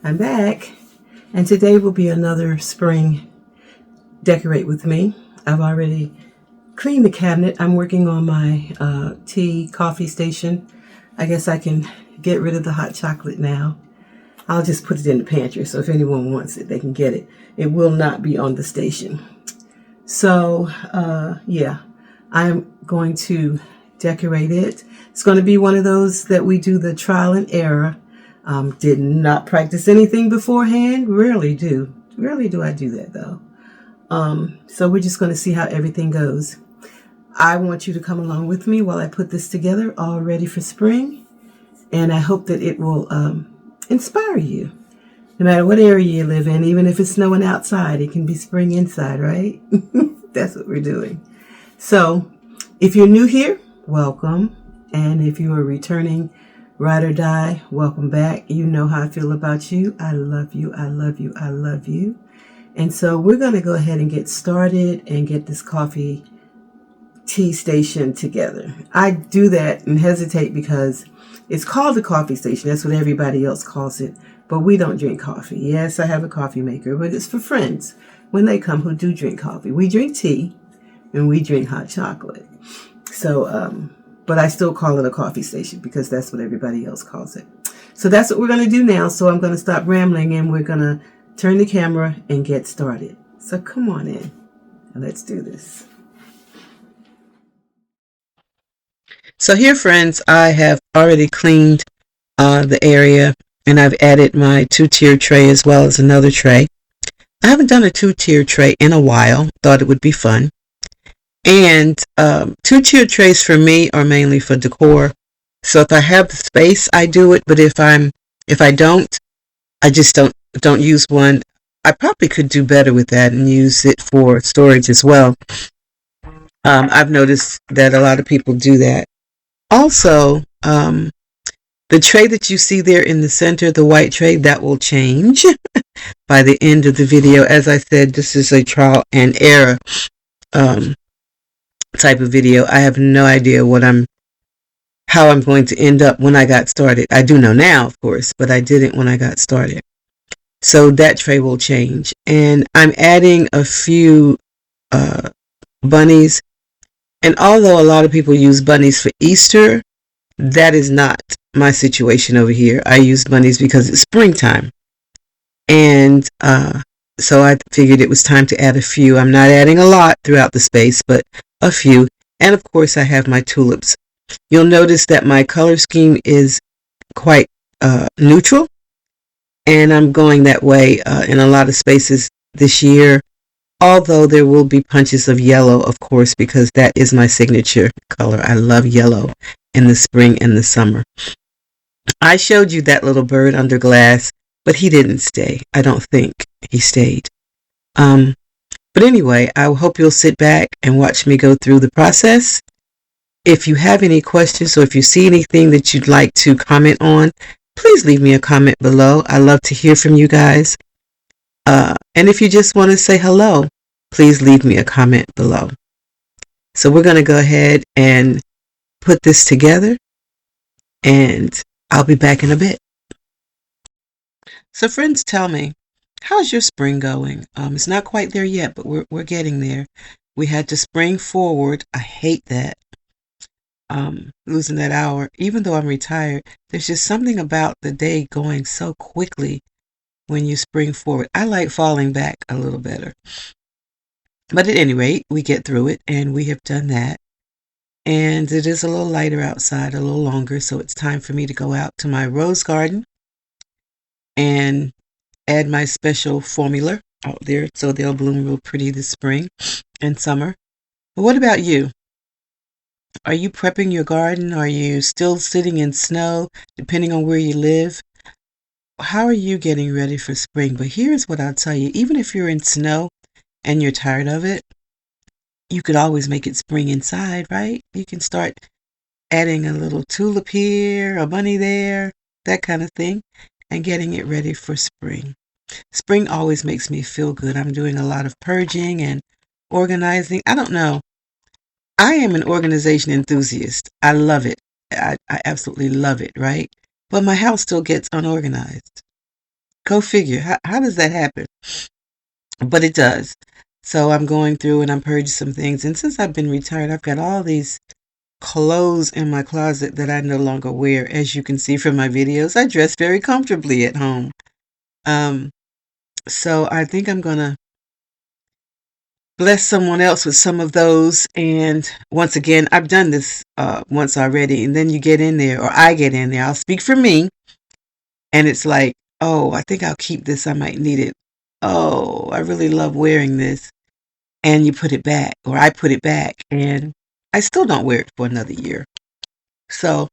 I'm back, and today will be another spring decorate with me. I've already cleaned the cabinet. I'm working on my tea coffee station. I guess I can get rid of the hot chocolate now. I'll just put it in the pantry, so if anyone wants it, they can get it. It will not be on the station. So, yeah, I'm going to decorate it. It's going to be one of those that we do the trial and error. Did not practice anything beforehand. Rarely do. Rarely do I do that, though. So we're just going to see how everything goes. I want you to come along with me while I put this together, all ready for spring. And I hope that it will inspire you. No matter what area you live in, even if it's snowing outside, it can be spring inside, right? That's what we're doing. So if you're new here, welcome. And if you are returning ride or die, welcome back. You know how I feel about you. I love you. I love you. I love you. And so we're going to go ahead and get started and get this coffee tea station together. I do that and hesitate because it's called a coffee station. That's what everybody else calls it. But we don't drink coffee. Yes, I have a coffee maker, but it's for friends when they come who do drink coffee. We drink tea and we drink hot chocolate. So, but I still call it a coffee station because that's what everybody else calls it. So that's what we're going to do now. So I'm going to stop rambling and we're going to turn the camera and get started. So come on in and let's do this. So here, friends, I have already cleaned the area, and I've added my 2-tier tray as well as another tray. I haven't done a 2-tier tray in a while. Thought it would be fun. And 2-tier trays for me are mainly for decor. So if I have the space, I do it. But if I don't, I just don't use one. I probably could do better with that and use it for storage as well. I've noticed that a lot of people do that. Also, the tray that you see there in the center, the white tray, that will change by the end of the video. As I said, this is a trial and error type of video. I have no idea how I'm going to end up when I got started. I do know now, of course, but I didn't when I got started. So that tray will change. And I'm adding a few bunnies. And although a lot of people use bunnies for Easter, that is not my situation over here. I use bunnies because it's springtime. And so I figured it was time to add a few. I'm not adding a lot throughout the space, but a few. And of course, I have my tulips. You'll notice that my color scheme is quite neutral. And I'm going that way in a lot of spaces this year. Although there will be punches of yellow, of course, because that is my signature color. I love yellow in the spring and the summer. I showed you that little bird under glass, but he didn't stay. I don't think he stayed. But anyway, I hope you'll sit back and watch me go through the process. If you have any questions or if you see anything that you'd like to comment on, please leave me a comment below. I love to hear from you guys. And if you just want to say hello, please leave me a comment below. So we're going to go ahead and put this together, and I'll be back in a bit. So friends, tell me, how's your spring going? It's not quite there yet, but we're getting there. We had to spring forward. I hate that. Losing that hour. Even though I'm retired, there's just something about the day going so quickly when you spring forward. I like falling back a little better. But at any rate, we get through it, and we have done that. And it is a little lighter outside, a little longer, so it's time for me to go out to my rose garden and add my special formula out there so they'll bloom real pretty this spring and summer. But what about you? Are you prepping your garden? Are you still sitting in snow, depending on where you live? How are you getting ready for spring? But here's what I'll tell you. Even if you're in snow and you're tired of it, you could always make it spring inside, right? You can start adding a little tulip here, a bunny there, that kind of thing, and getting it ready for spring. Spring always makes me feel good. I'm doing a lot of purging and organizing. I don't know. I am an organization enthusiast. I love it. I absolutely love it, right? But my house still gets unorganized. Go figure. How does that happen? But it does. So I'm going through and I'm purging some things. And since I've been retired, I've got all these clothes in my closet that I no longer wear. As you can see from my videos, I dress very comfortably at home. So I think I'm going to bless someone else with some of those. And once again, I've done this once already. And then you get in there, or I get in there. I'll speak for me. And it's like, oh, I think I'll keep this. I might need it. Oh, I really love wearing this. And you put it back, or I put it back, and I still don't wear it for another year. So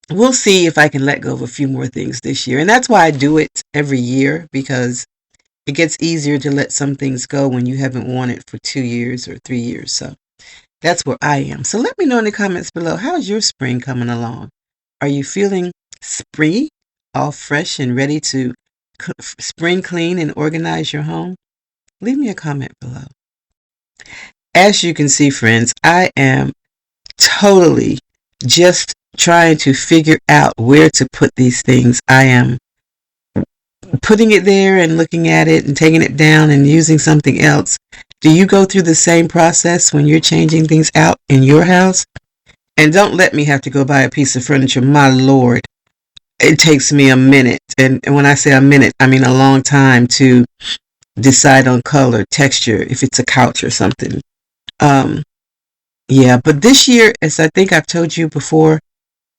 we'll see if I can let go of a few more things this year. And that's why I do it every year, because it gets easier to let some things go when you haven't worn it for 2 years or 3 years. So that's where I am. So let me know in the comments below, how's your spring coming along? Are you feeling springy, all fresh and ready to spring clean and organize your home? Leave me a comment below. As you can see, friends, I am totally just trying to figure out where to put these things. I am putting it there and looking at it and taking it down and using something else. Do you go through the same process when you're changing things out in your house? And don't let me have to go buy a piece of furniture. My Lord, it takes me a minute. And when I say a minute, I mean a long time to decide on color, texture, if it's a couch or something. Yeah, but this year, as I think I've told you before,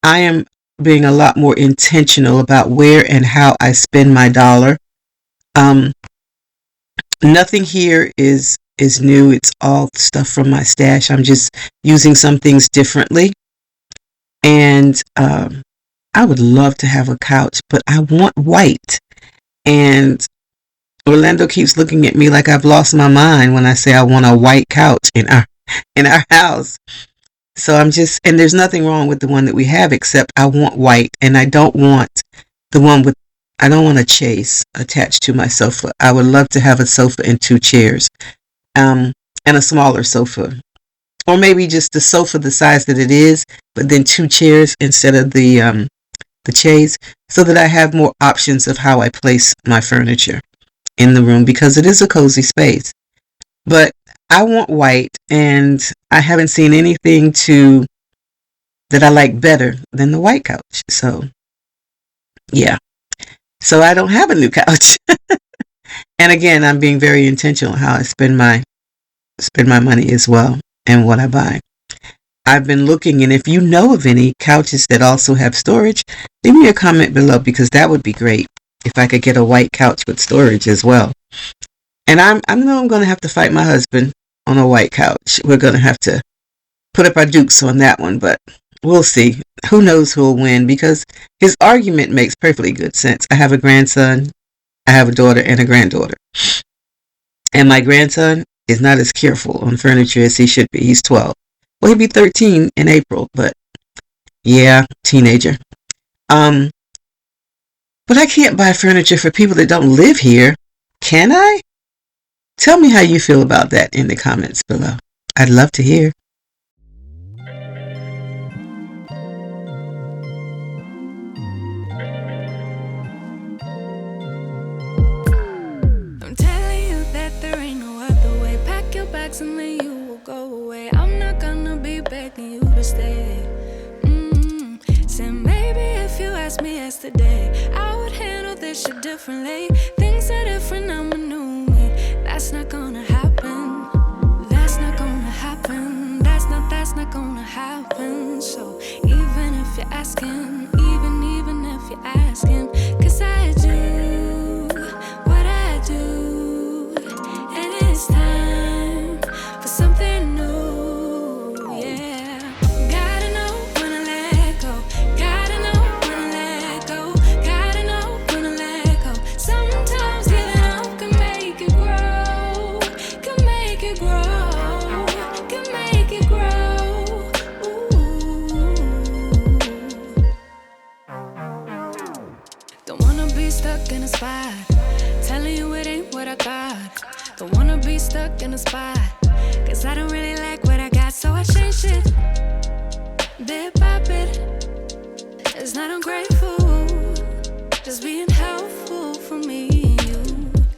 I am being a lot more intentional about where and how I spend my dollar. Nothing here is new. It's all stuff from my stash. I'm just using some things differently. And I would love to have a couch, but I want white. And Orlando keeps looking at me like I've lost my mind when I say I want a white couch in our house. So and there's nothing wrong with the one that we have, except I want white, and I don't want a chase attached to my sofa. I would love to have a sofa and 2 chairs, and a smaller sofa, or maybe just the sofa the size that it is, but then 2 chairs instead of the chase, so that I have more options of how I place my furniture in the room, because it is a cozy space. But I want white, and I haven't seen anything that I like better than the white couch. So yeah, so I don't have a new couch. And again, I'm being very intentional how I spend my money as well, and what I buy. I've been looking, and if you know of any couches that also have storage, leave me a comment below, because that would be great if I could get a white couch with storage as well. And I know I'm going to have to fight my husband on a white couch. We're going to have to put up our dukes on that one, but we'll see. Who knows who'll win, because his argument makes perfectly good sense. I have a grandson, I have a daughter and a granddaughter. And my grandson is not as careful on furniture as he should be. He's 12. Well, he'll be 13 in April, but yeah, teenager. But I can't buy furniture for people that don't live here, can I? Tell me how you feel about that in the comments below. I'd love to hear. I'm telling you that there ain't no other way. Pack your bags and then you will go away. I'm not gonna be begging you to stay. Said maybe if you asked me yesterday, I would handle this shit differently. Things are different, I'm a new me. That's not gonna happen. That's not gonna happen. That's not gonna happen. So even if you're asking, even if you're asking, 'cause I do what I do, and it's time for something new, yeah. Gotta know when to let go. Gotta know when to let go. Gotta know when to let go. Sometimes giving up can make it grow. Can make it grow. Can make it grow. Ooh. Don't wanna be stuck in a spot, telling you it ain't what I got. Don't wanna be stuck in a spot, 'cause I don't really like what I got. So I changed it, bit by bit. It's not ungrateful, just being helpful for me and you.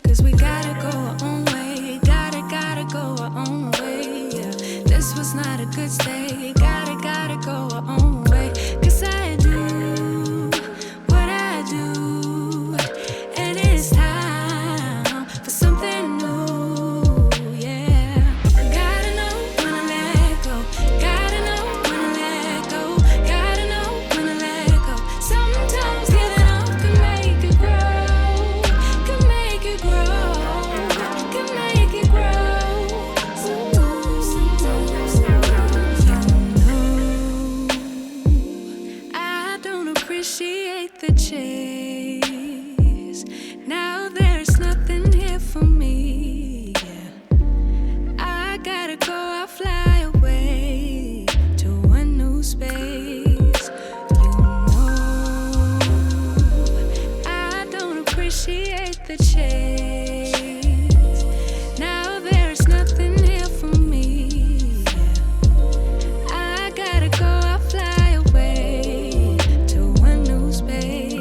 Cause we gotta go our own way. Gotta go our own way. Yeah. This was not a good stay. Gotta go our own way. Cause I do what I do. And it's time for something new. Yeah. Gotta know when to let go. Gotta know when to let go. Gotta know when to let go. Sometimes giving up can make it grow. Can make it grow. Can make it grow. I don't appreciate the chase. Now there's nothing here for me. I gotta go, I'll fly away to a new space. I don't appreciate the chase. Now there's nothing here for me. I gotta go, I'll fly away to a new space.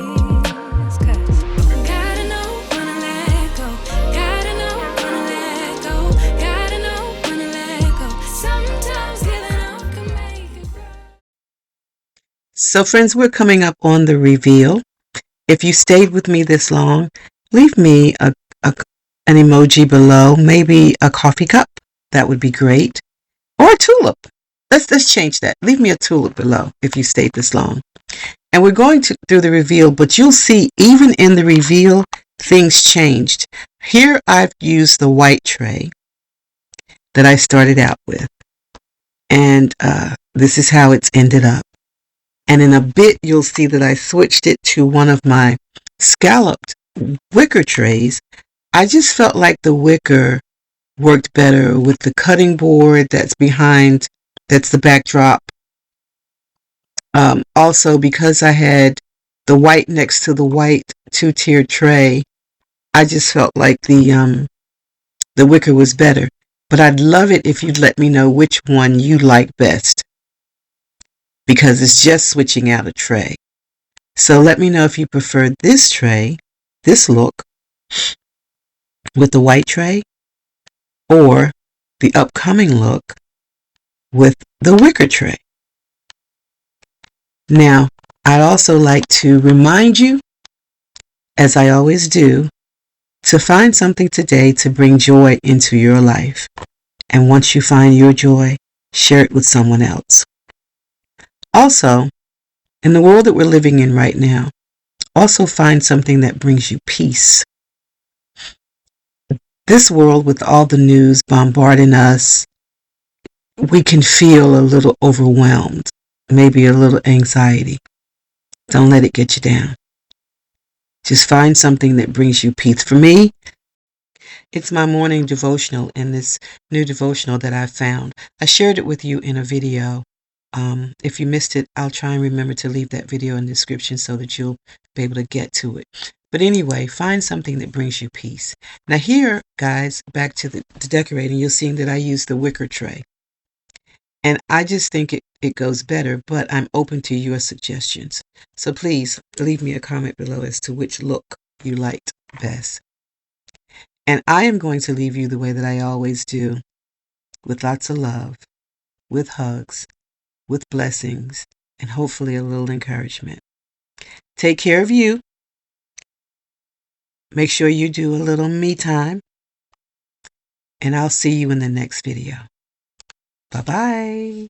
'Cause gotta know when to let go. Gotta know when to let go. Gotta know when to let go. Sometimes giving up can make it grow. So friends, we're coming up on the reveal. If you stayed with me this long, leave me an emoji below, maybe a coffee cup. That would be great. Or a tulip. Let's change that. Leave me a tulip below if you stayed this long. And we're going to do the reveal, but you'll see even in the reveal, things changed. Here I've used the white tray that I started out with. And this is how it's ended up. And in a bit, you'll see that I switched it to one of my scalloped wicker trays. I just felt like the wicker worked better with the cutting board that's behind, that's the backdrop. Also, because I had the white next to the white two-tiered tray, I just felt like the wicker was better. But I'd love it if you'd let me know which one you like best, because it's just switching out a tray. So let me know if you prefer this tray, this look, with the white tray, or the upcoming look with the wicker tray. Now, I'd also like to remind you, as I always do, to find something today to bring joy into your life. And once you find your joy, share it with someone else. Also, in the world that we're living in right now, also find something that brings you peace. This world, with all the news bombarding us, we can feel a little overwhelmed, maybe a little anxiety. Don't let it get you down. Just find something that brings you peace. For me, it's my morning devotional in this new devotional that I found. I shared it with you in a video. If you missed it, I'll try and remember to leave that video in the description so that you'll be able to get to it. But anyway, find something that brings you peace. Now here, guys, back to the decorating, you'll see that I use the wicker tray. And I just think it goes better, but I'm open to your suggestions. So please leave me a comment below as to which look you liked best. And I am going to leave you the way that I always do, with lots of love, with hugs, with blessings, and hopefully a little encouragement. Take care of you. Make sure you do a little me time. And I'll see you in the next video. Bye-bye.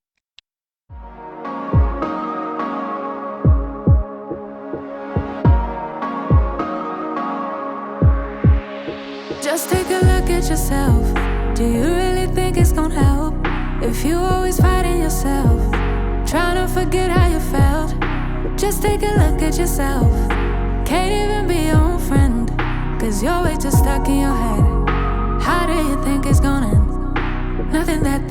Just take a look at yourself. Do you really think it's gonna help if you always fighting yourself, trying to forget how you felt? Just take a look at yourself. Can't even be your own friend, 'cause you're way too stuck in your head. How do you think it's gonna end? Nothing that